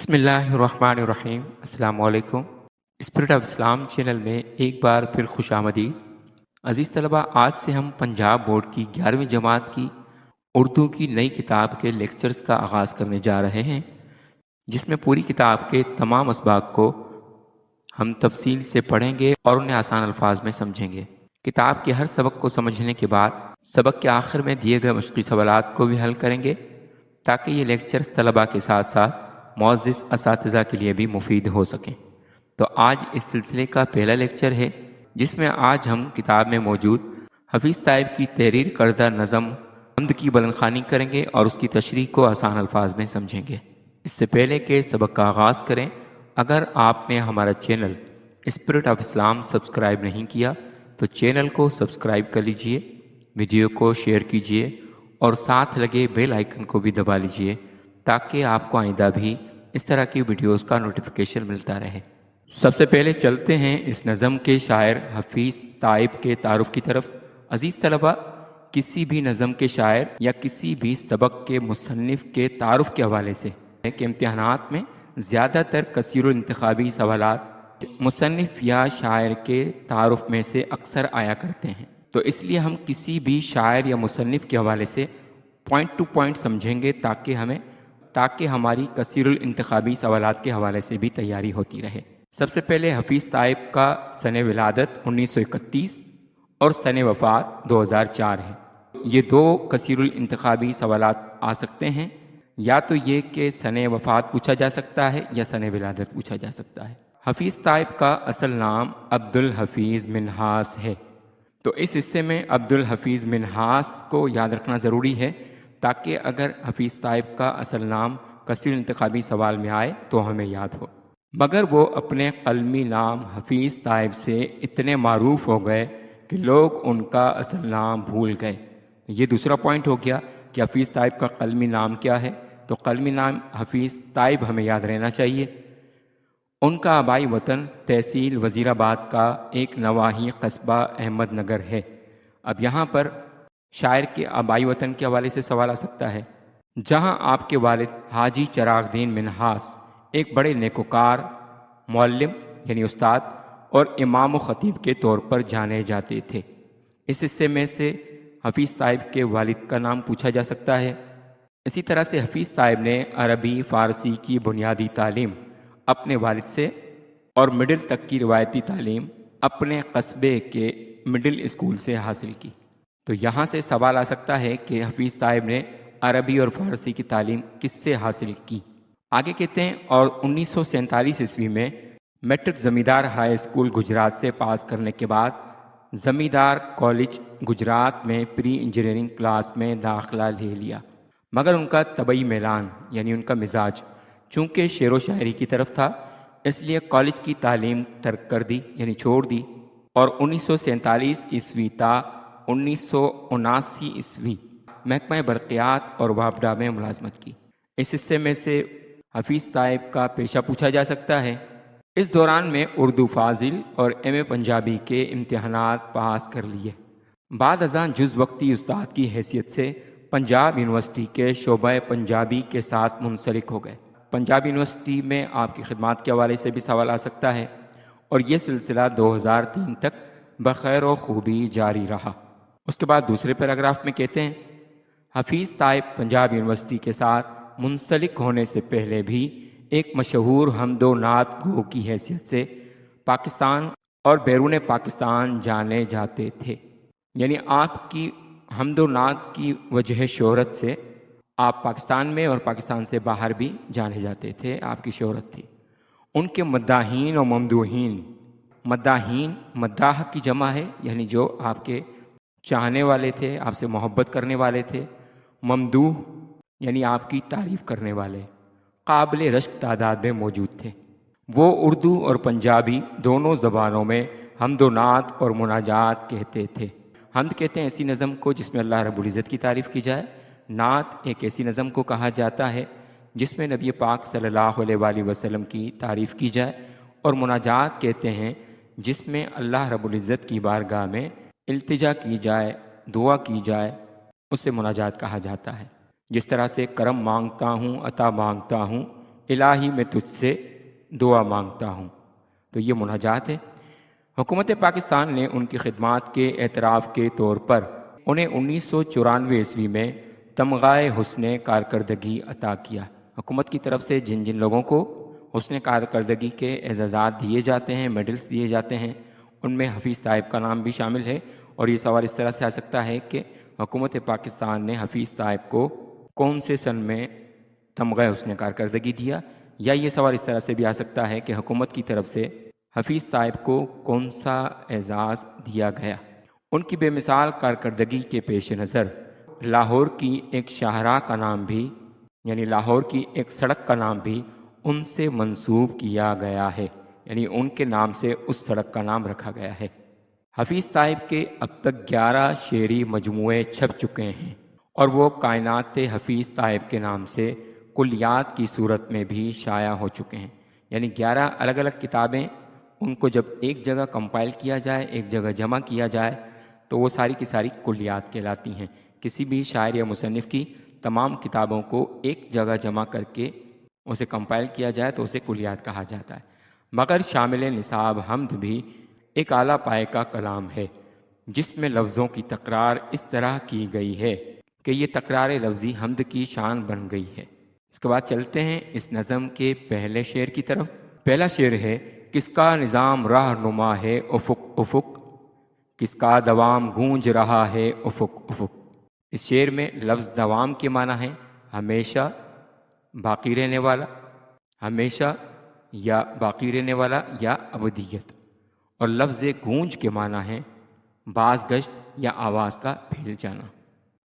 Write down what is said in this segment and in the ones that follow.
بسم اللہ الرحمن الرحیم۔ السلام علیکم۔ اسپرٹ آف اسلام چینل میں ایک بار پھر خوش آمدید۔ عزیز طلبہ، آج سے ہم پنجاب بورڈ کی 11ویں جماعت کی اردو کی نئی کتاب کے لیکچرز کا آغاز کرنے جا رہے ہیں، جس میں پوری کتاب کے تمام اسباق کو ہم تفصیل سے پڑھیں گے اور انہیں آسان الفاظ میں سمجھیں گے۔ کتاب کے ہر سبق کو سمجھنے کے بعد سبق کے آخر میں دیے گئے مشقی سوالات کو بھی حل کریں گے، تاکہ یہ لیکچرز طلبہ کے ساتھ ساتھ معزز اساتذہ کے لیے بھی مفید ہو سکیں۔ تو آج اس سلسلے کا پہلا لیکچر ہے، جس میں آج ہم کتاب میں موجود حفیظ طائب کی تحریر کردہ نظم حمد کی بلند خوانی کریں گے اور اس کی تشریح کو آسان الفاظ میں سمجھیں گے۔ اس سے پہلے کہ سبق کا آغاز کریں، اگر آپ نے ہمارا channel spirit of Islam subscribe نہیں کیا تو چینل کو سبسکرائب کر لیجئے، ویڈیو کو شیئر کیجئے اور ساتھ لگے بیل آئیکن کو بھی دبا لیجئے، تاکہ آپ کو آئندہ بھی اس طرح کی ویڈیوز کا نوٹیفیکیشن ملتا رہے۔ سب سے پہلے چلتے ہیں اس نظم کے شاعر حفیظ طائب کے تعارف کی طرف۔ عزیز طلبہ، کسی بھی نظم کے شاعر یا کسی بھی سبق کے مصنف کے تعارف کے حوالے سے کہ امتحانات میں زیادہ تر کثیر الانتخابی سوالات مصنف یا شاعر کے تعارف میں سے اکثر آیا کرتے ہیں، تو اس لیے ہم کسی بھی شاعر یا مصنف کے حوالے سے پوائنٹ ٹو پوائنٹ سمجھیں گے، تاکہ ہماری کثیر الانتخابی سوالات کے حوالے سے بھی تیاری ہوتی رہے۔ سب سے پہلے حفیظ طائب کا سن ولادت 1931 اور سن وفات 2004 ہے۔ یہ دو کثیر الانتخابی سوالات آ سکتے ہیں، یا تو یہ کہ سن وفات پوچھا جا سکتا ہے یا سن ولادت پوچھا جا سکتا ہے۔ حفیظ طائب کا اصل نام عبدالحفیظ منہاس ہے، تو اس حصے میں عبدالحفیظ منہاس کو یاد رکھنا ضروری ہے، تاکہ اگر حفیظ طائب کا اصل نام کثیر انتخابی سوال میں آئے تو ہمیں یاد ہو۔ مگر وہ اپنے قلمی نام حفیظ طائب سے اتنے معروف ہو گئے کہ لوگ ان کا اصل نام بھول گئے۔ یہ دوسرا پوائنٹ ہو گیا کہ حفیظ طائب کا قلمی نام کیا ہے، تو قلمی نام حفیظ طائب ہمیں یاد رہنا چاہیے۔ ان کا آبائی وطن تحصیل وزیر آباد کا ایک نواحی قصبہ احمد نگر ہے۔ اب یہاں پر شاعر کے آبائی وطن کے حوالے سے سوال آ سکتا ہے، جہاں آپ کے والد حاجی چراغ دین منہاس ایک بڑے نیکوکار، معلم یعنی استاد اور امام و خطیب کے طور پر جانے جاتے تھے۔ اس حصے میں سے حفیظ طائب کے والد کا نام پوچھا جا سکتا ہے۔ اسی طرح سے حفیظ طائب نے عربی فارسی کی بنیادی تعلیم اپنے والد سے اور مڈل تک کی روایتی تعلیم اپنے قصبے کے مڈل اسکول سے حاصل کی۔ تو یہاں سے سوال آ سکتا ہے کہ حفیظ طائب نے عربی اور فارسی کی تعلیم کس سے حاصل کی؟ آگے کہتے ہیں، اور 1947 عیسوی میں میٹرک زمیندار ہائی اسکول گجرات سے پاس کرنے کے بعد زمیندار کالج گجرات میں پری انجینئرنگ کلاس میں داخلہ لے لیا، مگر ان کا طبعی میلان یعنی ان کا مزاج چونکہ شعر و شاعری کی طرف تھا، اس لیے کالج کی تعلیم ترک کر دی یعنی چھوڑ دی، اور 1947 عیسوی تا 1979 عیسوی محکمہ برقیات اور وابڈا میں ملازمت کی۔ اس حصے میں سے حفیظ طائب کا پیشہ پوچھا جا سکتا ہے۔ اس دوران میں اردو فاضل اور ایم اے پنجابی کے امتحانات پاس کر لیے۔ بعد ازاں جز وقتی استاد کی حیثیت سے پنجاب یونیورسٹی کے شعبہ پنجابی کے ساتھ منسلک ہو گئے۔ پنجاب یونیورسٹی میں آپ کی خدمات کے حوالے سے بھی سوال آ سکتا ہے، اور یہ سلسلہ 2003 تک بخیر و خوبی جاری رہا۔ اس کے بعد دوسرے پیراگراف میں کہتے ہیں، حفیظ طائب پنجاب یونیورسٹی کے ساتھ منسلک ہونے سے پہلے بھی ایک مشہور حمد و نعت گو کی حیثیت سے پاکستان اور بیرون پاکستان جانے جاتے تھے۔ یعنی آپ کی حمد و نعت کی وجہ شہرت سے آپ پاکستان میں اور پاکستان سے باہر بھی جانے جاتے تھے، آپ کی شہرت تھی۔ ان کے مداحین اور ممدوحین، مداحین مداح کی جمع ہے، یعنی جو آپ کے چاہنے والے تھے، آپ سے محبت کرنے والے تھے، ممدوح یعنی آپ کی تعریف کرنے والے، قابل رشک تعداد میں موجود تھے۔ وہ اردو اور پنجابی دونوں زبانوں میں حمد و نعت اور مناجات کہتے تھے۔ حمد کہتے ہیں ایسی نظم کو جس میں اللہ رب العزت کی تعریف کی جائے، نعت ایک ایسی نظم کو کہا جاتا ہے جس میں نبی پاک صلی اللہ علیہ وآلہ وسلم کی تعریف کی جائے، اور مناجات کہتے ہیں جس میں اللہ رب العزت کی بارگاہ میں التجا کی جائے، دعا کی جائے، اسے مناجات کہا جاتا ہے۔ جس طرح سے کرم مانگتا ہوں عطا مانگتا ہوں، الہی میں تجھ سے دعا مانگتا ہوں۔ تو یہ مناجات ہے۔ حکومت پاکستان نے ان کی خدمات کے اعتراف کے طور پر انہیں 1994 میں تمغہ حسن کارکردگی عطا کیا۔ حکومت کی طرف سے جن جن لوگوں کو حسن کارکردگی کے اعزازات دیے جاتے ہیں، میڈلز دیے جاتے ہیں، ان میں حفیظ طائب کا نام بھی شامل ہے۔ اور یہ سوال اس طرح سے آ سکتا ہے کہ حکومت پاکستان نے حفیظ طائب کو کون سے سن میں تمغہ حسن کارکردگی دیا، یا یہ سوال اس طرح سے بھی آ سکتا ہے کہ حکومت کی طرف سے حفیظ طائب کو کون سا اعزاز دیا گیا۔ ان کی بے مثال کارکردگی کے پیش نظر لاہور کی ایک شاہراہ کا نام بھی، یعنی لاہور کی ایک سڑک کا نام بھی ان سے منسوب کیا گیا ہے، یعنی ان کے نام سے اس سڑک کا نام رکھا گیا ہے۔ حفیظ طائب کے اب تک 11 شعری مجموعے چھپ چکے ہیں، اور وہ کائنات حفیظ طائب کے نام سے کلیات کی صورت میں بھی شائع ہو چکے ہیں۔ یعنی 11 الگ الگ کتابیں، ان کو جب ایک جگہ کمپائل کیا جائے، ایک جگہ جمع کیا جائے، تو وہ ساری کی ساری کلیات کہلاتی ہیں۔ کسی بھی شاعر یا مصنف کی تمام کتابوں کو ایک جگہ جمع کر کے اسے کمپائل کیا جائے تو اسے کلیات کہا جاتا ہے۔ مگر شامل نصاب حمد بھی ایک اعلیٰ پائے کا کلام ہے، جس میں لفظوں کی تکرار اس طرح کی گئی ہے کہ یہ تکرار لفظی حمد کی شان بن گئی ہے۔ اس کے بعد چلتے ہیں اس نظم کے پہلے شعر کی طرف۔ پہلا شعر ہے: کس کا نظام راہ نما ہے افق افق، کس کا دوام گونج رہا ہے افق افق۔ اس شعر میں لفظ دوام کے معنی ہے ہمیشہ، باقی رہنے والا، ہمیشہ یا باقی رہنے والا یا ابدیت، اور لفظ گونج کے معنی ہے باز گشت یا آواز کا پھیل جانا۔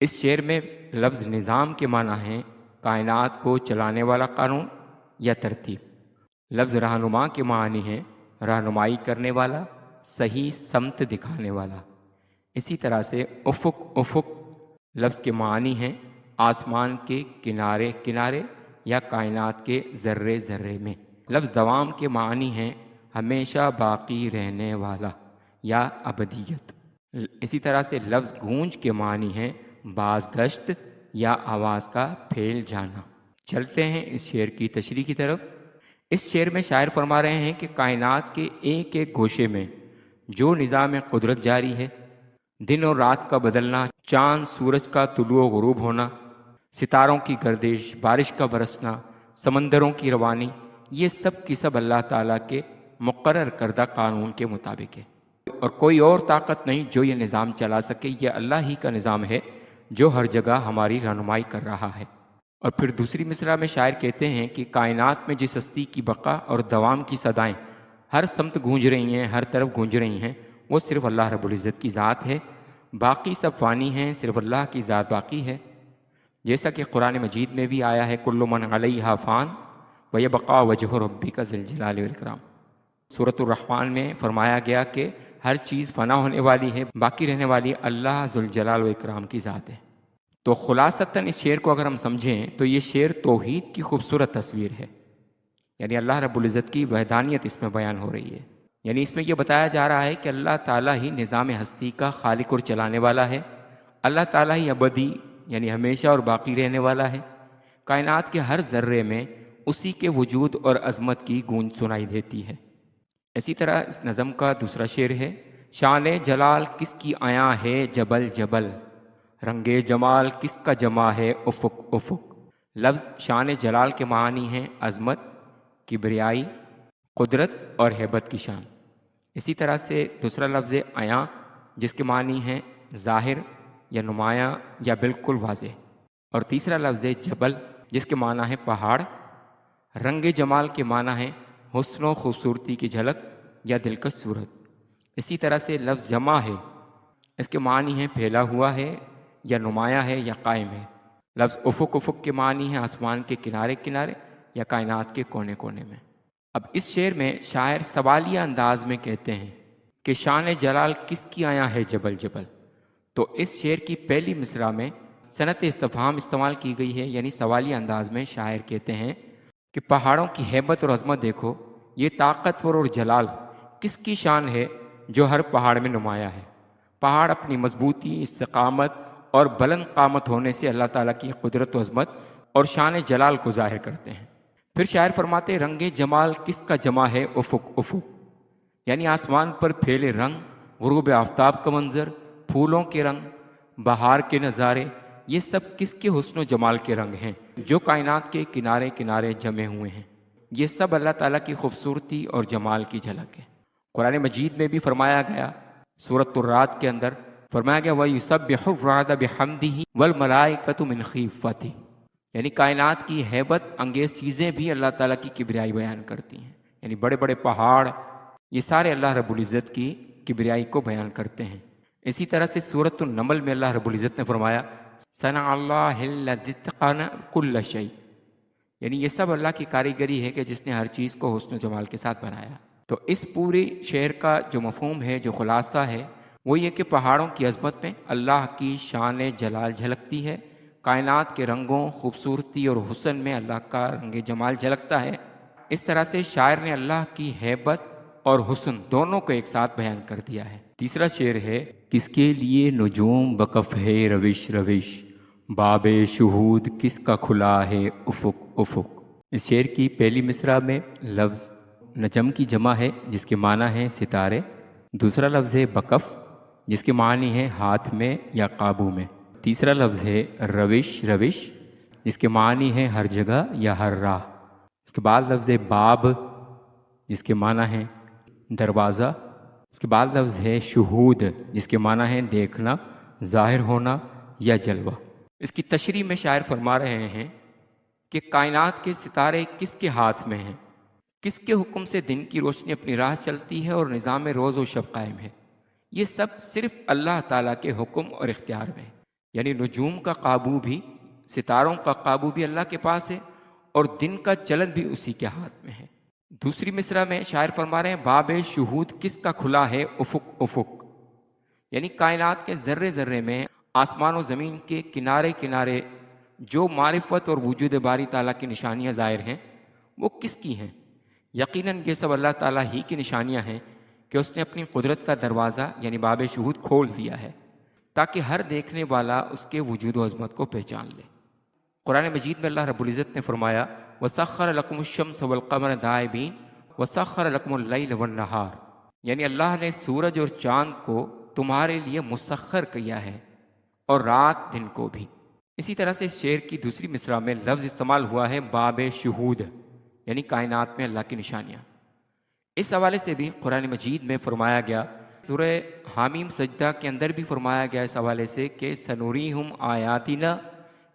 اس شعر میں لفظ نظام کے معنی ہے کائنات کو چلانے والا قانون یا ترتیب۔ لفظ رہنما کے معنی ہے رہنمائی کرنے والا، صحیح سمت دکھانے والا۔ اسی طرح سے افق افق لفظ کے معنی ہیں آسمان کے کنارے کنارے یا کائنات کے ذرے ذرے میں۔ لفظ دوام کے معنی ہیں ہمیشہ باقی رہنے والا یا ابدیت۔ اسی طرح سے لفظ گونج کے معنی ہیں باز گشت یا آواز کا پھیل جانا۔ چلتے ہیں اس شعر کی تشریح کی طرف۔ اس شعر میں شاعر فرما رہے ہیں کہ کائنات کے ایک ایک گوشے میں جو نظام قدرت جاری ہے، دن اور رات کا بدلنا، چاند سورج کا طلوع و غروب ہونا، ستاروں کی گردش، بارش کا برسنا، سمندروں کی روانی، یہ سب کی سب اللہ تعالیٰ کے مقرر کردہ قانون کے مطابق ہے، اور کوئی اور طاقت نہیں جو یہ نظام چلا سکے۔ یہ اللہ ہی کا نظام ہے جو ہر جگہ ہماری رہنمائی کر رہا ہے۔ اور پھر دوسری مصرع میں شاعر کہتے ہیں کہ کائنات میں جس ہستی کی بقا اور دوام کی صدائیں ہر سمت گونج رہی ہیں، ہر طرف گونج رہی ہیں، وہ صرف اللہ رب العزت کی ذات ہے۔ باقی سب فانی ہیں، صرف اللہ کی ذات باقی ہے۔ جیسا کہ قرآن مجید میں بھی آیا ہے کل من علیہا فان ویبقی وجہ ربک ذی الجلال والاکرام۔ سورۃ الرحمن میں فرمایا گیا کہ ہر چیز فنا ہونے والی ہے، باقی رہنے والی اللہ ذوالجلال و اکرام کی ذات ہے۔ تو خلاصتاً اس شعر کو اگر ہم سمجھیں تو یہ شعر توحید کی خوبصورت تصویر ہے، یعنی اللہ رب العزت کی وحدانیت اس میں بیان ہو رہی ہے۔ یعنی اس میں یہ بتایا جا رہا ہے کہ اللہ تعالیٰ ہی نظام ہستی کا خالق اور چلانے والا ہے، اللہ تعالیٰ ہی ابدی یعنی ہمیشہ اور باقی رہنے والا ہے۔ کائنات کے ہر ذرے میں اسی کے وجود اور عظمت کی گونج سنائی دیتی ہے۔ اسی طرح اس نظم کا دوسرا شعر ہے: شان جلال کس کی عیاں ہے جبل جبل، رنگ جمال کس کا جمع ہے افق افق۔ لفظ شان جلال کے معنی ہیں عظمت، کبریائی، قدرت اور ہیبت کی شان۔ اسی طرح سے دوسرا لفظ عیاں جس کے معنی ہیں ظاہر یا نمایاں یا بالکل واضح، اور تیسرا لفظ جبل جس کے معنی ہے پہاڑ۔ رنگ جمال کے معنی ہے حسن و خوبصورتی کی جھلک یا دلکش صورت۔ اسی طرح سے لفظ جمع ہے، اس کے معنی ہے پھیلا ہوا ہے یا نمایاں ہے یا قائم ہے۔ لفظ افق افق کے معنی ہے آسمان کے کنارے کنارے یا کائنات کے کونے کونے میں۔ اب اس شعر میں شاعر سوالیہ انداز میں کہتے ہیں کہ شان جلال کس کی عیاں ہے جبل جبل۔ تو اس شعر کی پہلی مصرع میں صنعت استفہام استعمال کی گئی ہے، یعنی سوالیہ انداز میں شاعر کہتے ہیں کہ پہاڑوں کی ہیبت اور عظمت دیکھو، یہ طاقتور اور جلال کس کی شان ہے جو ہر پہاڑ میں نمایاں ہے۔ پہاڑ اپنی مضبوطی، استقامت اور بلند قامت ہونے سے اللہ تعالیٰ کی قدرت و عظمت اور شان جلال کو ظاہر کرتے ہیں۔ پھر شاعر فرماتے رنگ جمال کس کا جمع ہے افق افق، یعنی آسمان پر پھیلے رنگ، غروب آفتاب کا منظر، پھولوں کے رنگ، بہار کے نظارے، یہ سب کس کے حسن و جمال کے رنگ ہیں جو کائنات کے کنارے کنارے جمے ہوئے ہیں۔ یہ سب اللہ تعالیٰ کی خوبصورتی اور جمال کی جھلک ہے۔ قرآن مجید میں بھی فرمایا گیا، سورۃ الرعد کے اندر فرمایا گیا وَيُسَبِّحُ الرَّعْدَ بِحَمْدِهِ وَالْمَلَائِكَةُ مِنْ خِیفَتِهِ، یعنی کائنات کی ہیبت انگیز چیزیں بھی اللہ تعالیٰ کی کبریائی بیان کرتی ہیں، یعنی بڑے بڑے پہاڑ، یہ سارے اللہ رب العزت کی کبریائی کو بیان کرتے ہیں۔ اسی طرح سے سورۃ النمل میں اللہ رب العزت نے فرمایا صنع اللہ الذی اتقن کل شیء، یعنی یہ سب اللہ کی کاریگری ہے کہ جس نے ہر چیز کو حسن و جمال کے ساتھ بنایا۔ تو اس پوری شعر کا جو مفہوم ہے، جو خلاصہ ہے، وہ یہ کہ پہاڑوں کی عظمت میں اللہ کی شان جلال جھلکتی ہے، کائنات کے رنگوں، خوبصورتی اور حسن میں اللہ کا رنگ جمال جھلکتا ہے۔ اس طرح سے شاعر نے اللہ کی ہیبت اور حسن دونوں کو ایک ساتھ بیان کر دیا ہے۔ تیسرا شعر ہے کس کے لیے نجوم وقف ہے روش روش، باب شہود کس کا کھلا ہے افق افق۔ اس شعر کی پہلی مصرع میں لفظ نجم کی جمع ہے جس کے معنی ہے ستارے، دوسرا لفظ ہے بکف جس کے معنی ہے ہاتھ میں یا قابو میں، تیسرا لفظ ہے روش روش جس کے معنی ہے ہر جگہ یا ہر راہ، اس کے بعد لفظ ہے باب جس کے معنی ہے دروازہ، اس کے بعد لفظ ہے شہود جس کے معنی ہے دیکھنا، ظاہر ہونا یا جلوہ۔ اس کی تشریح میں شاعر فرما رہے ہیں کہ کائنات کے ستارے کس کے ہاتھ میں ہیں، کس کے حکم سے دن کی روشنی اپنی راہ چلتی ہے اور نظام روز و شب قائم ہے، یہ سب صرف اللہ تعالیٰ کے حکم اور اختیار میں ہے۔ یعنی نجوم کا قابو بھی، ستاروں کا قابو بھی اللہ کے پاس ہے اور دن کا چلن بھی اسی کے ہاتھ میں ہے۔ دوسری مصرع میں شاعر فرما رہے ہیں باب شہود کس کا کھلا ہے افق افق، یعنی کائنات کے ذرے ذرے میں، آسمان و زمین کے کنارے کنارے جو معرفت اور وجود باری تعالیٰ کی نشانیاں ظاہر ہیں وہ کس کی ہیں؟ یقیناً یہ سب اللہ تعالیٰ ہی کی نشانیاں ہیں کہ اس نے اپنی قدرت کا دروازہ یعنی باب شہود کھول دیا ہے تاکہ ہر دیکھنے والا اس کے وجود و عظمت کو پہچان لے۔ قرآن مجید میں اللہ رب العزت نے فرمایا وَسَخَّرَ لَكُمُ الشَّمْسَ وَالْقَمَرَ دَائِبِينَ وَسَخَّرَ لَكُمُ اللَّيْلَ وَالنَّهَارَ، یعنی اللہ نے سورج اور چاند کو تمہارے لیے مسخر کیا ہے اور رات دن کو بھی۔ اسی طرح سے شعر کی دوسری مصرع میں لفظ استعمال ہوا ہے باب شہود، یعنی کائنات میں اللہ کی نشانیاں۔ اس حوالے سے بھی قرآن مجید میں فرمایا گیا، سورہ حامیم سجدہ کے اندر بھی فرمایا گیا اس حوالے سے کہ سنوریہم آیاتنا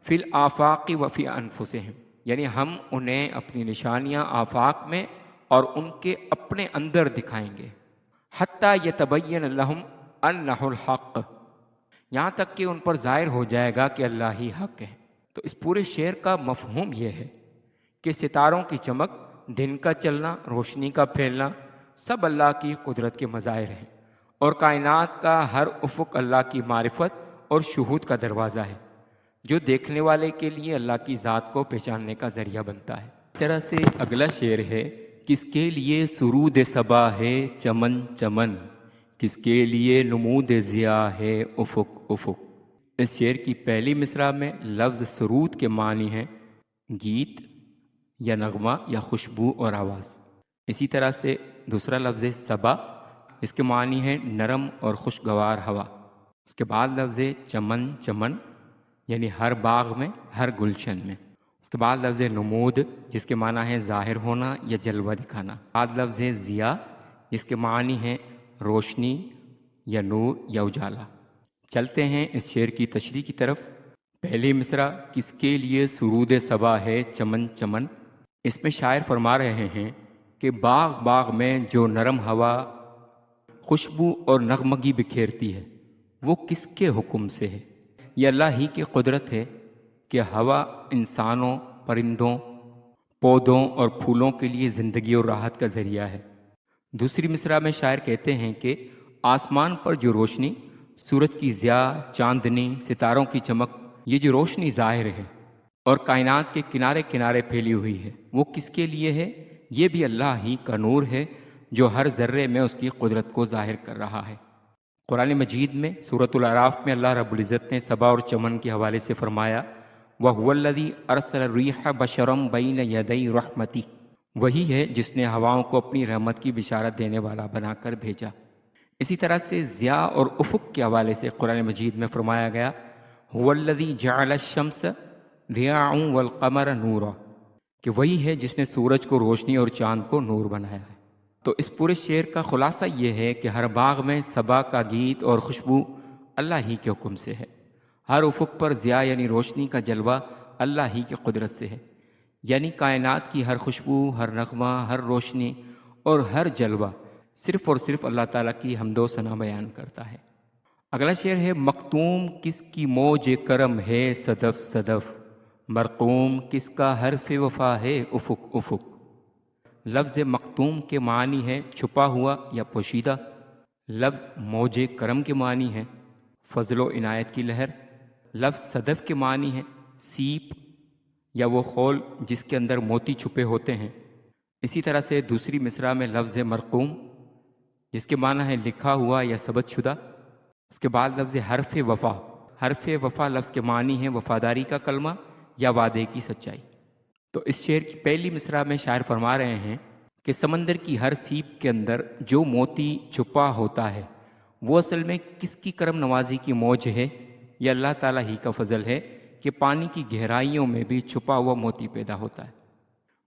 فی الآفاق وفی انفسہم، یعنی ہم انہیں اپنی نشانیاں آفاق میں اور ان کے اپنے اندر دکھائیں گے، حتیٰ یتبین لہم انہ الحق، یہاں تک کہ ان پر ظاہر ہو جائے گا کہ اللہ ہی حق ہے۔ تو اس پورے شعر کا مفہوم یہ ہے کہ ستاروں کی چمک، دن کا چلنا، روشنی کا پھیلنا سب اللہ کی قدرت کے مظاہر ہیں، اور کائنات کا ہر افق اللہ کی معرفت اور شہود کا دروازہ ہے جو دیکھنے والے کے لیے اللہ کی ذات کو پہچاننے کا ذریعہ بنتا ہے۔ اس طرح سے اگلا شعر ہے کس کے لیے سرود صبا ہے چمن چمن، کس کے لیے نمود ضیاء ہے افق افق۔ اس شعر کی پہلی مصرع میں لفظ سرود کے معنی ہے گیت یا نغمہ یا خوشبو اور آواز، اسی طرح سے دوسرا لفظ صبا، اس کے معنی ہے نرم اور خوشگوار ہوا، اس کے بعد لفظ چمن چمن یعنی ہر باغ میں، ہر گلشن میں، اس کے بعد لفظ نمود جس کے معنی ہے ظاہر ہونا یا جلوہ دکھانا، بعد لفظ ضیاء جس کے معنی ہے روشنی یا نور یا اجالا۔ چلتے ہیں اس شعر کی تشریح کی طرف۔ پہلی مصرع کس کے لیے سرود صبا ہے چمن چمن، اس میں شاعر فرما رہے ہیں کہ باغ باغ میں جو نرم ہوا خوشبو اور نغمگی بکھیرتی ہے وہ کس کے حکم سے ہے؟ یہ اللہ ہی کی قدرت ہے کہ ہوا انسانوں، پرندوں، پودوں اور پھولوں کے لیے زندگی اور راحت کا ذریعہ ہے۔ دوسری مصرع میں شاعر کہتے ہیں کہ آسمان پر جو روشنی، سورج کی ضیاء، چاندنی، ستاروں کی چمک، یہ جو روشنی ظاہر ہے اور کائنات کے کنارے کنارے پھیلی ہوئی ہے وہ کس کے لیے ہے؟ یہ بھی اللہ ہی کا نور ہے جو ہر ذرے میں اس کی قدرت کو ظاہر کر رہا ہے۔ قرآن مجید میں سورۃ الاعراف میں اللہ رب العزت نے صبا اور چمن کے حوالے سے فرمایا وَهُوَ الَّذِي أَرْسَلَ الرِّيحَ بَشَرًا بَيْنَ يَدَيْ رَحْمَتِهِ، وہی ہے جس نے ہواؤں کو اپنی رحمت کی بشارت دینے والا بنا کر بھیجا۔ اسی طرح سے ضیاء اور افق کے حوالے سے قرآن مجید میں فرمایا گیا هُوَ الَّذِي جَعَلَ الشَّمْسَ ضِيَاءً وَالْقَمَرَ نُورًا، کہ وہی ہے جس نے سورج کو روشنی اور چاند کو نور بنایا ہے۔ تو اس پورے شعر کا خلاصہ یہ ہے کہ ہر باغ میں صبا کا گیت اور خوشبو اللہ ہی کے حکم سے ہے، ہر افق پر ضیاء یعنی روشنی کا جلوہ اللہ ہی کی قدرت سے ہے، یعنی کائنات کی ہر خوشبو، ہر نغمہ، ہر روشنی اور ہر جلوہ صرف اور صرف اللہ تعالیٰ کی حمد و ثنا بیان کرتا ہے۔ اگلا شعر ہے مختوم کس کی موج کرم ہے صدف صدف، مرقوم کس کا حرف وفا ہے افق افق۔ لفظ مختوم کے معنی ہے چھپا ہوا یا پوشیدہ، لفظ موج کرم کے معنی ہے فضل و عنایت کی لہر، لفظ صدف کے معنی ہے سیپ یا وہ خول جس کے اندر موتی چھپے ہوتے ہیں۔ اسی طرح سے دوسری مصرع میں لفظ مرقوم جس کے معنی ہے لکھا ہوا یا ثبت شدہ۔ اس کے بعد لفظ حرف وفا، حرف وفا لفظ کے معنی ہے وفاداری کا کلمہ یا وعدے کی سچائی۔ تو اس شعر کی پہلی مصرع میں شاعر فرما رہے ہیں کہ سمندر کی ہر سیپ کے اندر جو موتی چھپا ہوتا ہے وہ اصل میں کس کی کرم نوازی کی موج ہے؟ یہ اللہ تعالیٰ ہی کا فضل ہے کہ پانی کی گہرائیوں میں بھی چھپا ہوا موتی پیدا ہوتا ہے۔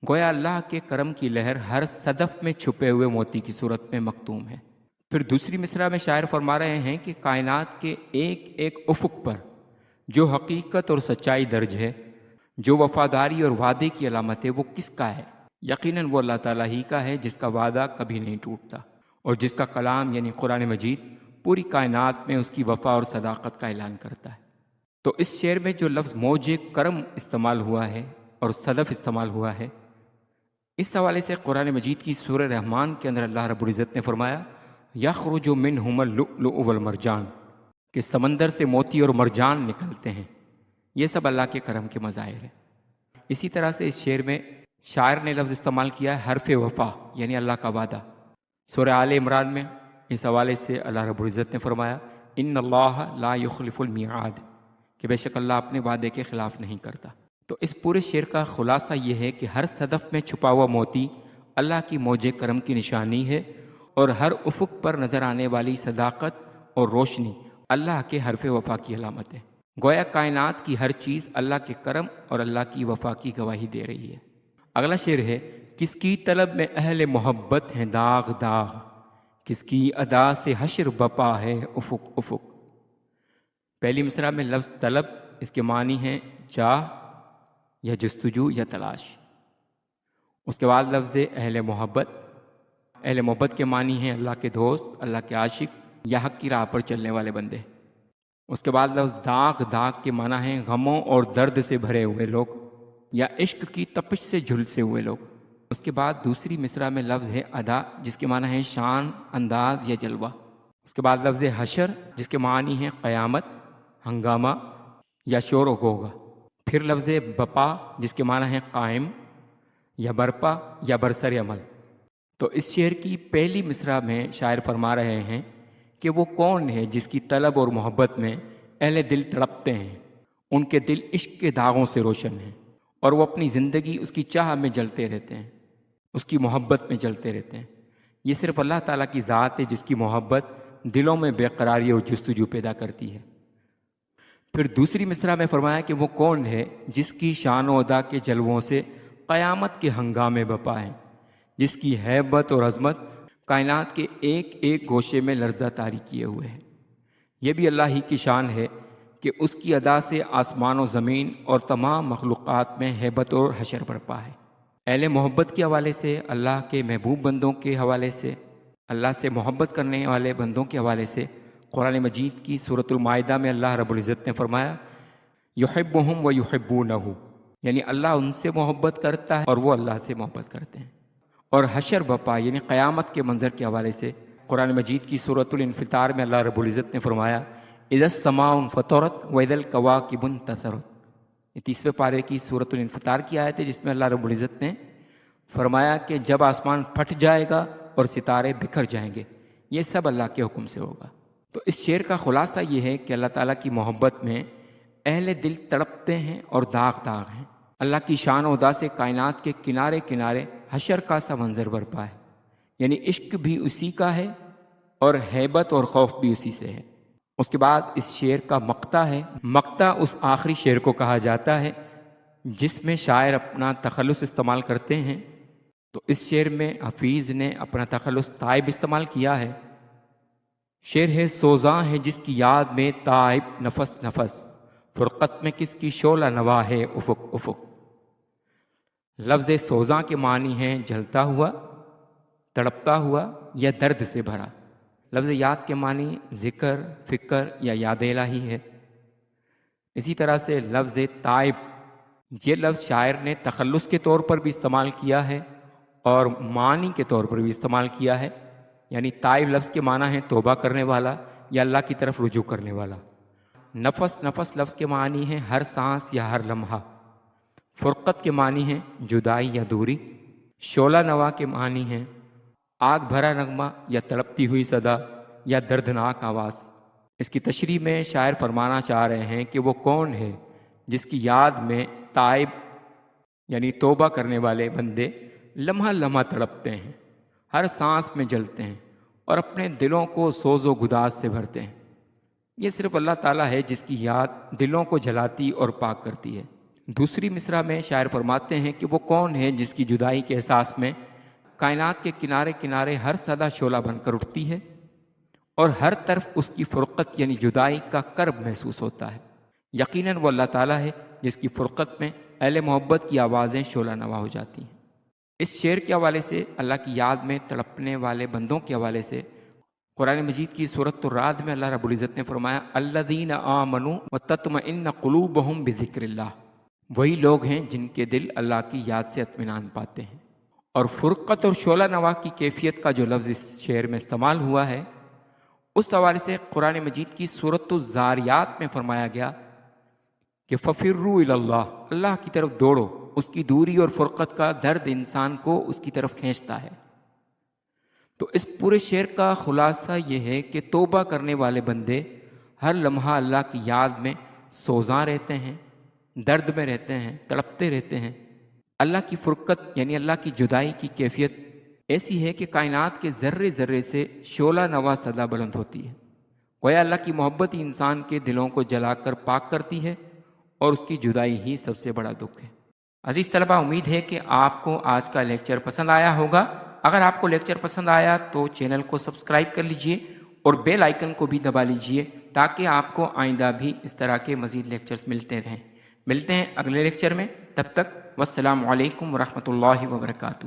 گویا اللہ کے کرم کی لہر ہر صدف میں چھپے ہوئے موتی کی صورت میں مختوم ہے۔ پھر دوسری مصرع میں شاعر فرما رہے ہیں کہ کائنات کے ایک ایک افق پر جو حقیقت اور سچائی درج ہے، جو وفاداری اور وعدے کی علامت ہے، وہ کس کا ہے؟ یقیناً وہ اللہ تعالیٰ ہی کا ہے جس کا وعدہ کبھی نہیں ٹوٹتا اور جس کا کلام یعنی قرآن مجید پوری کائنات میں اس کی وفا اور صداقت کا اعلان کرتا ہے۔ تو اس شعر میں جو لفظ موج کرم استعمال ہوا ہے اور صدف استعمال ہوا ہے، اس حوالے سے قرآن مجید کی سورہ رحمان کے اندر اللہ رب العزت نے فرمایا یخرج منہم اللؤلؤ والمرجان، کہ سمندر سے موتی اور مرجان نکلتے ہیں۔ یہ سب اللہ کے کرم کے مظاہر ہیں۔ اسی طرح سے اس شعر میں شاعر نے لفظ استعمال کیا ہے حرف وفا یعنی اللہ کا وعدہ۔ سورہ آل عمران میں اس حوالے سے اللہ رب العزت نے فرمایا ان اللہ لا یخلف المیعاد، کہ بے شک اللہ اپنے وعدے کے خلاف نہیں کرتا۔ تو اس پورے شعر کا خلاصہ یہ ہے کہ ہر صدف میں چھپا ہوا موتی اللہ کی موج کرم کی نشانی ہے اور ہر افق پر نظر آنے والی صداقت اور روشنی اللہ کے حرف وفا کی علامت ہے۔ گویا کائنات کی ہر چیز اللہ کے کرم اور اللہ کی وفا کی گواہی دے رہی ہے۔ اگلا شعر ہے کس کی طلب میں اہل محبت ہیں داغ داغ، کس کی ادا سے حشر بپا ہے افق افق۔ پہلی مصرع میں لفظ طلب اس کے معنی ہے چاہ یا جستجو یا تلاش۔ اس کے بعد لفظ اہل محبت، اہل محبت کے معنی ہیں اللہ کے دوست، اللہ کے عاشق یا حق کی راہ پر چلنے والے بندے۔ اس کے بعد لفظ داغ، داغ کے معنی ہیں غموں اور درد سے بھرے ہوئے لوگ یا عشق کی تپش سے جھلسے ہوئے لوگ۔ اس کے بعد دوسری مصرع میں لفظ ہے ادا جس کے معنی ہے شان، انداز یا جلوہ۔ اس کے بعد لفظ حشر جس کے معنی ہیں قیامت، ہنگامہ یا شور و غوغا۔ پھر لفظ بپا جس کے معنی ہیں قائم یا برپا یا برسر عمل۔ تو اس شعر کی پہلی مصرع میں شاعر فرما رہے ہیں کہ وہ کون ہے جس کی طلب اور محبت میں اہل دل تڑپتے ہیں، ان کے دل عشق کے داغوں سے روشن ہیں اور وہ اپنی زندگی اس کی چاہ میں جلتے رہتے ہیں، اس کی محبت میں جلتے رہتے ہیں۔ یہ صرف اللہ تعالیٰ کی ذات ہے جس کی محبت دلوں میں بے قراری اور جستجو پیدا کرتی ہے۔ پھر دوسری مصرع میں فرمایا کہ وہ کون ہے جس کی شان و ادا کے جلووں سے قیامت کے ہنگامے بپا ہیں، جس کی ہیبت اور عظمت کائنات کے ایک ایک گوشے میں لرزہ طاری کیے ہوئے ہیں۔ یہ بھی اللہ ہی کی شان ہے کہ اس کی ادا سے آسمان و زمین اور تمام مخلوقات میں ہیبت اور حشر برپا ہے۔ اہل محبت کے حوالے سے، اللہ کے محبوب بندوں کے حوالے سے، اللہ سے محبت کرنے والے بندوں کے حوالے سے قرآن مجید کی سورۃ المائدہ میں اللہ رب العزت نے فرمایا یحبہم و یحبونہ، یعنی اللہ ان سے محبت کرتا ہے اور وہ اللہ سے محبت کرتے ہیں۔ اور حشر بپا یعنی قیامت کے منظر کے حوالے سے قرآن مجید کی سورۃ الانفطار میں اللہ رب العزت نے فرمایا اذا السماء انفطرت واذا الکواکب انتثرت۔ یہ 30ویں پارے کی سورۃ الانفطار کی آیت ہے جس میں اللہ رب العزت نے فرمایا کہ جب آسمان پھٹ جائے گا اور ستارے بکھر جائیں گے، یہ سب اللہ کے حکم سے ہوگا۔ تو اس شعر کا خلاصہ یہ ہے کہ اللہ تعالیٰ کی محبت میں اہل دل تڑپتے ہیں اور داغ داغ ہیں۔ اللہ کی شان و ادا سے کائنات کے کنارے کنارے حشر کا سا منظر برپا ہے، یعنی عشق بھی اسی کا ہے اور ہیبت اور خوف بھی اسی سے ہے۔ اس کے بعد اس شعر کا مقطع ہے۔ مقطع اس آخری شعر کو کہا جاتا ہے جس میں شاعر اپنا تخلص استعمال کرتے ہیں۔ تو اس شعر میں حفیظ نے اپنا تخلص تائب استعمال کیا ہے۔ شعر ہے: سوزاں ہے جس کی یاد میں تائب نفس نفس، فرقت میں کس کی شعلہ نوا ہے افق افق۔ لفظ سوزاں کے معنی ہیں جلتا ہوا، تڑپتا ہوا یا درد سے بھرا۔ لفظ یاد کے معنی ذکر، فکر یا یاد الہی ہے۔ اسی طرح سے لفظ تائب، یہ لفظ شاعر نے تخلص کے طور پر بھی استعمال کیا ہے اور معنی کے طور پر بھی استعمال کیا ہے، یعنی تائب لفظ کے معنی ہیں توبہ کرنے والا یا اللہ کی طرف رجوع کرنے والا۔ نفس نفس لفظ کے معنی ہیں ہر سانس یا ہر لمحہ۔ فرقت کے معنی ہیں جدائی یا دوری۔ شعلہ نوا کے معنی ہیں آگ بھرا نغمہ یا تڑپتی ہوئی صدا یا دردناک آواز۔ اس کی تشریح میں شاعر فرمانا چاہ رہے ہیں کہ وہ کون ہے جس کی یاد میں تائب یعنی توبہ کرنے والے بندے لمحہ لمحہ تڑپتے ہیں، ہر سانس میں جلتے ہیں اور اپنے دلوں کو سوز و گداز سے بھرتے ہیں۔ یہ صرف اللہ تعالیٰ ہے جس کی یاد دلوں کو جلاتی اور پاک کرتی ہے۔ دوسری مصرع میں شاعر فرماتے ہیں کہ وہ کون ہے جس کی جدائی کے احساس میں کائنات کے کنارے کنارے ہر صدا شعلہ بن کر اٹھتی ہے اور ہر طرف اس کی فرقت یعنی جدائی کا کرب محسوس ہوتا ہے۔ یقیناً وہ اللہ تعالیٰ ہے جس کی فرقت میں اہل محبت کی آوازیں شعلہ نوا ہو جاتی ہیں۔ اس شعر کے حوالے سے، اللہ کی یاد میں تڑپنے والے بندوں کے حوالے سے، قرآن مجید کی سورۃ الرعد میں اللہ رب العزت نے فرمایا الذین آمنوا وتطمئن قلوبہم بذکر اللہ۔ وہی لوگ ہیں جن کے دل اللہ کی یاد سے اطمینان پاتے ہیں۔ اور فرقت اور شعلہ نوا کی کیفیت کا جو لفظ اس شعر میں استعمال ہوا ہے، اس حوالے سے قرآن مجید کی سورۃ الزاریات میں فرمایا گیا کہ فَفِرُّوا إِلَى اللَّهِ، اللہ کی طرف دوڑو۔ اس کی دوری اور فرقت کا درد انسان کو اس کی طرف کھینچتا ہے۔ تو اس پورے شعر کا خلاصہ یہ ہے کہ توبہ کرنے والے بندے ہر لمحہ اللہ کی یاد میں سوزاں رہتے ہیں، درد میں رہتے ہیں، تڑپتے رہتے ہیں۔ اللہ کی فرقت یعنی اللہ کی جدائی کی کیفیت ایسی ہے کہ کائنات کے ذرے ذرے سے شعلہ نوا صدا بلند ہوتی ہے۔ گویا اللہ کی محبت ہی انسان کے دلوں کو جلا کر پاک کرتی ہے اور اس کی جدائی ہی سب سے بڑا دکھ ہے۔ عزیز طلبہ، امید ہے کہ آپ کو آج کا لیکچر پسند آیا ہوگا۔ اگر آپ کو لیکچر پسند آیا تو چینل کو سبسکرائب کر لیجئے اور بیل آئیکن کو بھی دبا لیجئے تاکہ آپ کو آئندہ بھی اس طرح کے مزید لیکچرز ملتے رہیں۔ ملتے ہیں اگلے لیکچر میں، تب تک والسلام علیکم ورحمۃ اللہ وبرکاتہ۔